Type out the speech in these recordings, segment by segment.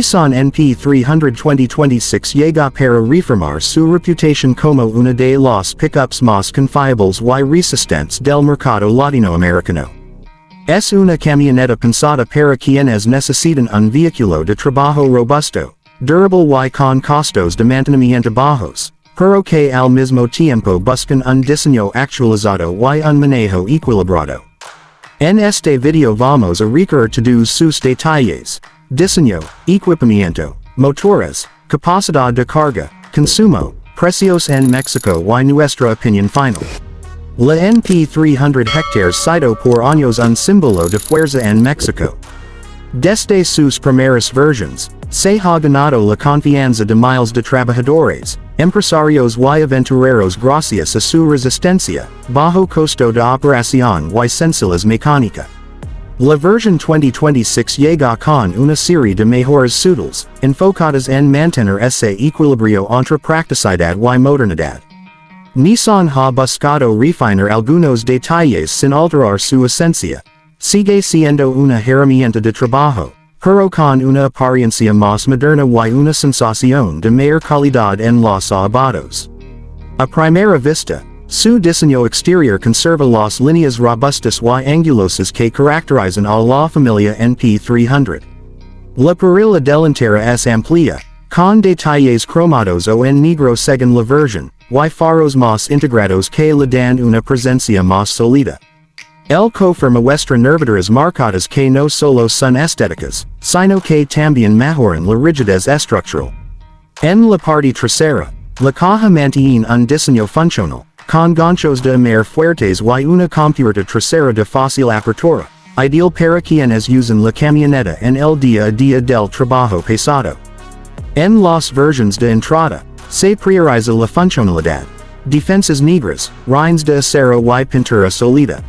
Nissan NP300 2026 llega para reformar su reputación como una de las pickups más confiables y resistentes del mercado latinoamericano. Es una camioneta pensada para quienes necesitan un vehículo de trabajo robusto, durable y con costos de mantenimiento bajos, pero que al mismo tiempo buscan un diseño actualizado y un manejo equilibrado. En este video vamos a recorrer todos sus detalles: diseño, equipamiento, motores, capacidad de carga, consumo, precios en México y nuestra opinión final. La NP300 hectares sido por años un símbolo de fuerza en México. Desde sus primeras versiones, se ha ganado la confianza de miles de trabajadores, empresarios y aventureros gracias a su resistencia, bajo costo de operación y sencillez mecánica. La versión 2026 llega con una serie de mejoras sutiles, enfocadas en mantener ese equilibrio entre practicidad y modernidad. Nissan ha buscado refinar algunos detalles sin alterar su esencia. Sigue siendo una herramienta de trabajo, pero con una apariencia más moderna y una sensación de mayor calidad en los acabados. A primera vista, su diseño exterior conserva las líneas robustas y angulosas que caracterizan a la familia NP300. La parrilla delantera es amplia, con detalles cromados o en negro según la versión, y faros más integrados que le dan una presencia más sólida. El cofre muestra nervaduras marcadas que no solo son estéticas, sino que también mejoran la rigidez estructural. En la parte trasera, la caja mantiene un diseño funcional, con ganchos de amarre fuertes y una compuerta trasera de fácil apertura, ideal para quienes usan la camioneta en el día a día del trabajo pesado. En las versiones de entrada, se prioriza la funcionalidad, defensas negras, rines de acero y pintura sólida.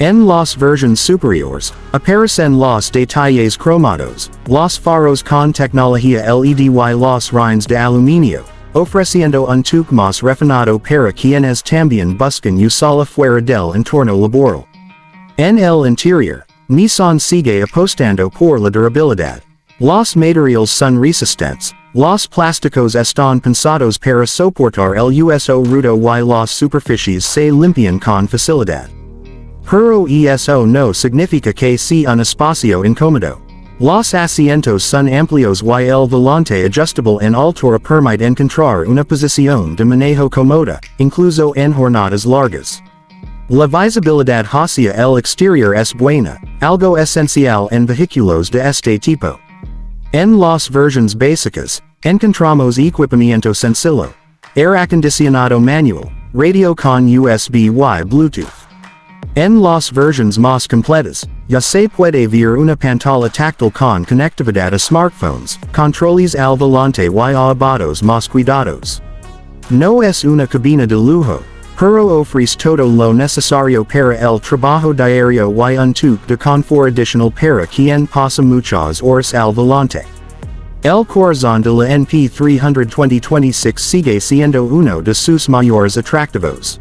En las versiones superiores, aparecen los detalles cromados, los faros con tecnología LED y los rines de aluminio, ofreciendo un toque más refinado para quienes también buscan usarla fuera del entorno laboral. En el interior, Nissan sigue apostando por la durabilidad. Los materiales son resistentes, los plásticos están pensados para soportar el uso rudo y las superficies se limpian con facilidad. Pero eso no significa que sea un espacio incómodo. Los asientos son amplios y el volante ajustable en altura permite encontrar una posición de manejo cómoda, incluso en jornadas largas. La visibilidad hacia el exterior es buena, algo esencial en vehículos de este tipo. En las versiones básicas, encontramos equipamiento sencillo, aire acondicionado manual, radio con USB y Bluetooth. En las versiones más completas, ya se puede ver una pantalla táctil con conectividad a smartphones, controles al volante y acabados más cuidados. No es una cabina de lujo, pero ofrece todo lo necesario para el trabajo diario y un toque de confort adicional para quien pasa muchas horas al volante. El corazón de la NP300 2026 sigue siendo uno de sus mayores atractivos.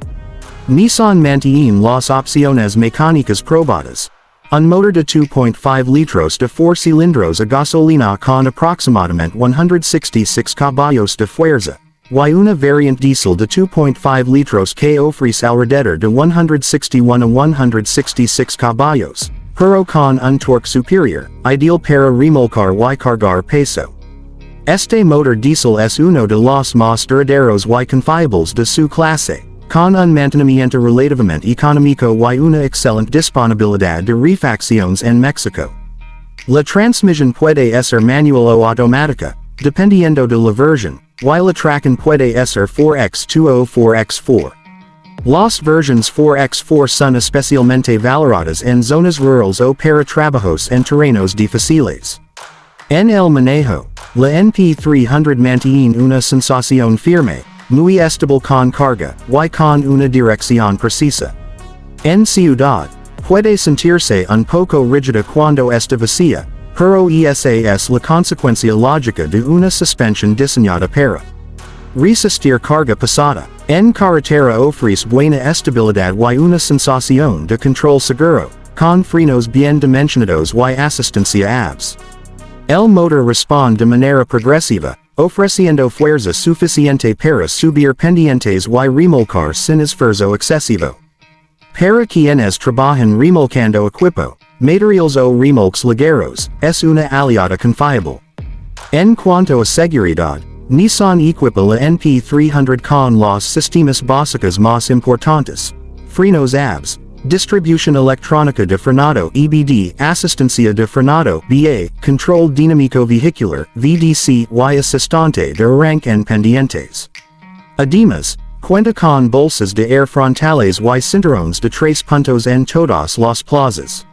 Nissan mantiene las opciones mecánicas probadas. Un motor de 2.5 litros de 4 cilindros a gasolina con aproximadamente 166 caballos de fuerza, y una variante diesel de 2.5 litros que ofrece alrededor de 161 a 166 caballos, pero con un torque superior, ideal para remolcar y cargar peso. Este motor diesel es uno de los más duraderos y confiables de su clase, con un mantenimiento relativamente económico y una excelente disponibilidad de refacciones en México. La transmisión puede ser manual o automática, dependiendo de la versión, y la tracción puede ser 4x2 o 4x4. Las versiones 4x4 son especialmente valoradas en zonas rurales o para trabajos en terrenos difíciles. En el manejo, la NP300 mantiene una sensación firme, muy estable con carga, y con una dirección precisa. En ciudad, puede sentirse un poco rígida cuando está vacía, pero esa es la consecuencia lógica de una suspensión diseñada para resistir carga pesada. En carretera ofrece buena estabilidad y una sensación de control seguro, con frenos bien dimensionados y asistencia ABS. El motor responde de manera progresiva, ofreciendo fuerza suficiente para subir pendientes y remolcar sin esfuerzo excesivo. Para quienes trabajan remolcando equipo, materials o remolques ligeros, es una aliada confiable. En cuanto a seguridad, Nissan equipa la NP300 con los sistemas básicos más importantes: frenos ABS, distribución electrónica de frenado EBD, asistencia de frenado BA, control dinámico vehicular VDC y asistente de arranque en pendientes. Además, cuenta con bolsas de aire frontales y cinturones de 3 puntos en todas las plazas.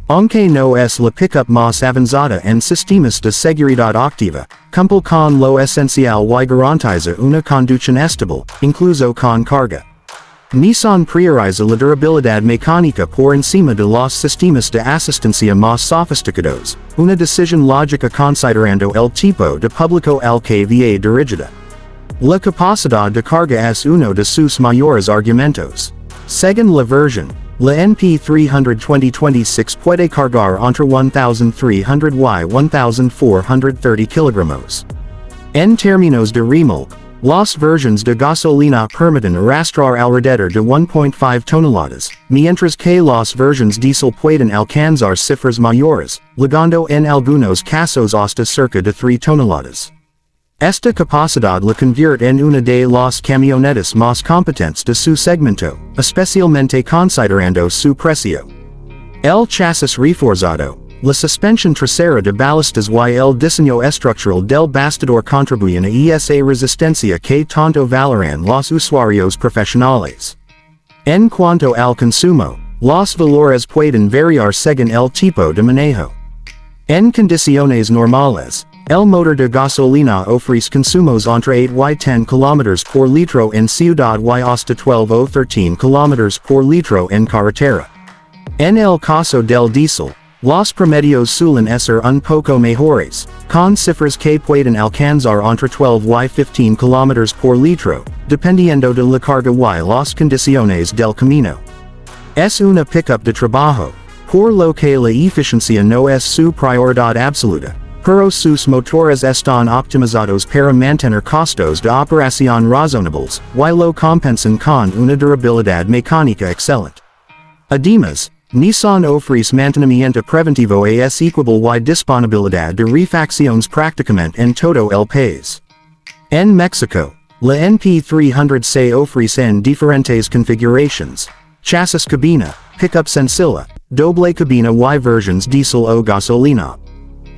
Aunque no es la pickup más avanzada en sistemas de seguridad activa, cumple con lo esencial y garantiza una conducción estable, incluso con carga. Nissan prioriza la durabilidad mecánica por encima de los sistemas de asistencia más sofisticados, una decisión lógica considerando el tipo de público al que va dirigida. La capacidad de carga es uno de sus mayores argumentos. Según la versión, la NP300 2026 puede cargar entre 1,300 y 1,430 kilogramos. En términos de remolque, las versiones de gasolina permiten arrastrar alrededor de 1,5 toneladas, mientras que las versiones diesel pueden alcanzar cifras mayores, llegando en algunos casos hasta cerca de 3 toneladas. Esta capacidad la convierte en una de las camionetas más competentes de su segmento, especialmente considerando su precio. El chasis reforzado, la suspensión trasera de balastas y el diseño estructural del bastidor contribuyen a esa resistencia que tanto valoran los usuarios profesionales. En cuanto al consumo, los valores pueden variar según el tipo de manejo. En condiciones normales, el motor de gasolina ofrece consumos entre 8 y 10 km por litro en ciudad y hasta 12 o 13 km por litro en carretera. En el caso del diésel, los promedios suelen ser un poco mejores, con cifras que pueden alcanzar entre 12 y 15 km por litro, dependiendo de la carga y las condiciones del camino. Es una pickup de trabajo, por lo que la eficiencia no es su prioridad absoluta, pero sus motores están optimizados para mantener costos de operación razonables, y lo compensan con una durabilidad mecánica excelente. Además, Nissan ofrece mantenimiento preventivo es equable y disponibilidad de refacciones prácticamente en todo el país. En México, la NP300 se ofrece en diferentes configuraciones: chasis cabina, pickup sencilla, doble cabina y versiones diésel o gasolina.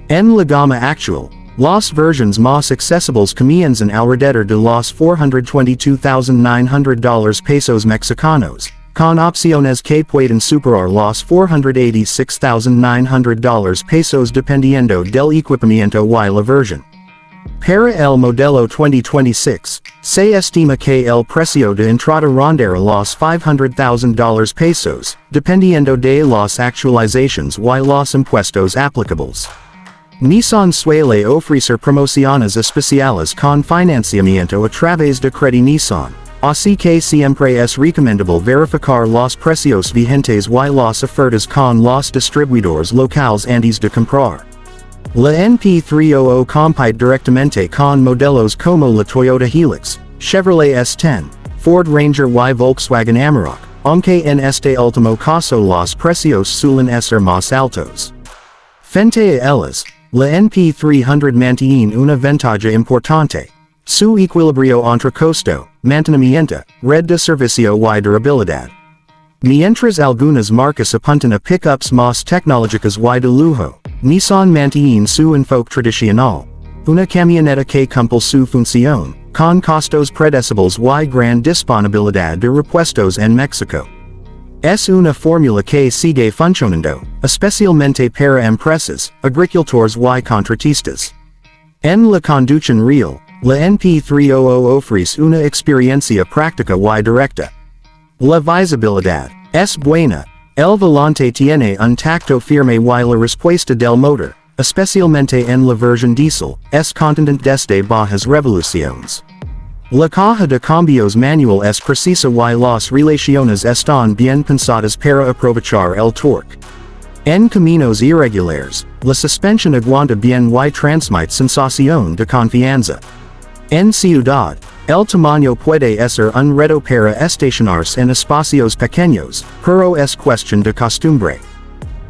En la gama actual, las versiones más accesibles comienzan alrededor de los $422,900 pesos mexicanos, con opciones que pueden superar los $486,900 pesos dependiendo del equipamiento y la versión. Para el modelo 2026, se estima que el precio de entrada rondará los $500,000 pesos, dependiendo de las actualizaciones y los impuestos aplicables. Nissan suele ofrecer promociones especiales con financiamiento a través de Crédito Nissan, así que siempre es recomendable verificar los precios vigentes y las ofertas con los distribuidores locales antes de comprar. La NP300 compite directamente con modelos como la Toyota Hilux, Chevrolet S10, Ford Ranger y Volkswagen Amarok, aunque en este último caso los precios suelen ser más altos. Frente a ellas, la NP300 mantiene una ventaja importante: su equilibrio entre costo, mantenimiento, red de servicio y durabilidad. Mientras algunas marcas apuntan a pickups más tecnológicas y de lujo, Nissan mantiene su enfoque tradicional: una camioneta que cumple su función, con costos predecibles y gran disponibilidad de repuestos en México. Es una fórmula que sigue funcionando, especialmente para empresas, agricultores y contratistas. En la conducción real, la NP300 ofrece una experiencia práctica y directa. La visibilidad es buena, el volante tiene un tacto firme y la respuesta del motor, especialmente en la versión diesel, es contundente desde bajas revoluciones. La caja de cambios manual es precisa y las relaciones están bien pensadas para aprovechar el torque. En caminos irregulares, La suspensión aguanta bien y transmite sensación de confianza. En ciudad, el tamaño puede ser un reto para estacionarse en espacios pequeños, pero es cuestión de costumbre.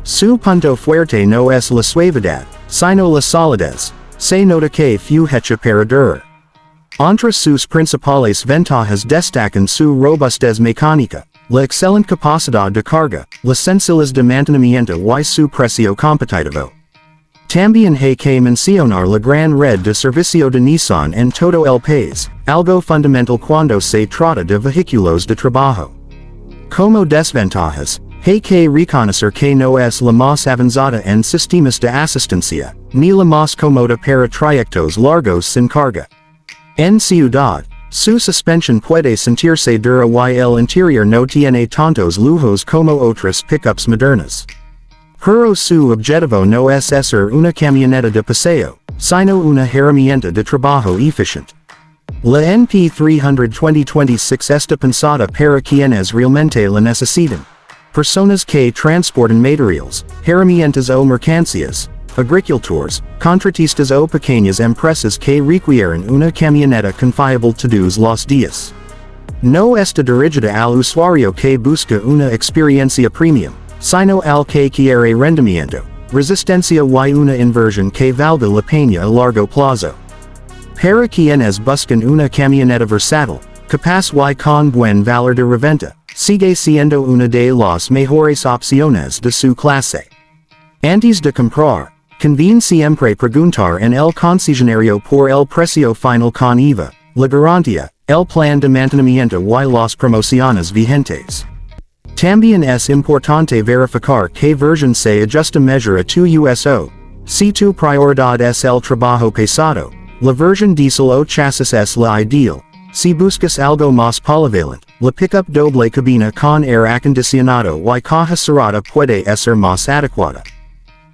Su punto fuerte no es la suavidad, sino la solidez. Se nota que fue hecha para durar. Entre sus principales ventajas destacan su robustez mecánica, la excelente capacidad de carga, la sencillez de mantenimiento y su precio competitivo. También hay que mencionar la gran red de servicio de Nissan en todo el país, algo fundamental cuando se trata de vehículos de trabajo. Como desventajas, hay que reconocer que no es la más avanzada en sistemas de asistencia, ni la más cómoda para trayectos largos sin carga. En ciudad, su suspensión puede sentirse dura y el interior no tiene tantos lujos como otras pickups modernas. Pero su objetivo no es ser una camioneta de paseo, sino una herramienta de trabajo eficiente. La NP300 2026 está pensada para quienes realmente la necesitan. Personas que transportan materiales, herramientas o mercancías, agricultores, contratistas o pequeñas empresas que requieren una camioneta confiable todos los días. No está dirigida al usuario que busca una experiencia premium, sino al que quiere rendimiento, resistencia y una inversión que valga la pena a largo plazo. Para quienes buscan una camioneta versátil, capaz y con buen valor de reventa, sigue siendo una de las mejores opciones de su clase. Antes de comprar, conviene siempre preguntar en el concesionario por el precio final con IVA, la garantía, el plan de mantenimiento y las promociones vigentes. También es importante verificar que versión se ajusta mejor a tu uso. Si tu prioridad es el trabajo pesado, la versión diesel o chasis es la ideal. Si buscas algo más polivalente, la pickup doble cabina con aire acondicionado y caja cerrada puede ser más adecuada.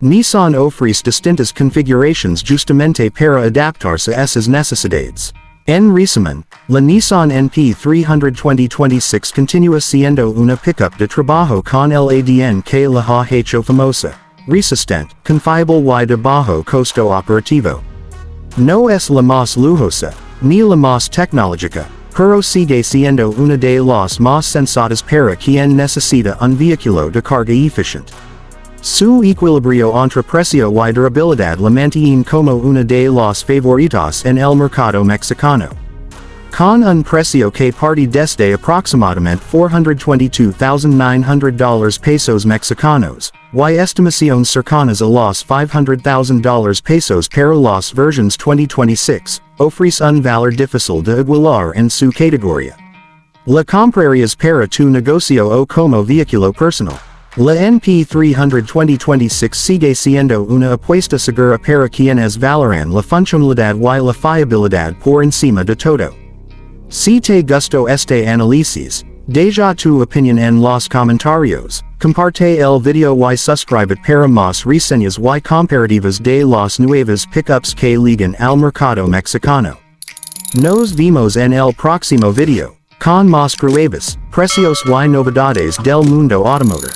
Nissan ofrece distintas configuraciones justamente para adaptarse a esas necesidades. En resumen, la Nissan NP300 2026 continúa siendo una pickup de trabajo con el ADN que la ha hecho famosa, resistente, confiable y de bajo costo operativo. No es la más lujosa, ni la más tecnológica, pero sigue siendo una de las más sensatas para quien necesita un vehículo de carga eficiente. Su equilibrio entre precio y durabilidad la mantiene como una de las favoritas en el mercado mexicano. Con un precio que parte desde aproximadamente $422,900 pesos mexicanos, y estimaciones cercanas a los $500,000 pesos para las versiones 2026, ofrece un valor difícil de igualar en su categoría. La comprarías para tu negocio o como vehículo personal. La NP300 2026 sigue siendo una apuesta segura para quienes valoran la funcionalidad y la fiabilidad por encima de todo. Si te gustó este análisis, deja tu opinión en los comentarios, comparte el video y suscribe para más reseñas y comparativas de las nuevas pickups que llegan al mercado mexicano. Nos vemos en el próximo video, con más pruebas, precios y novedades del mundo automotor.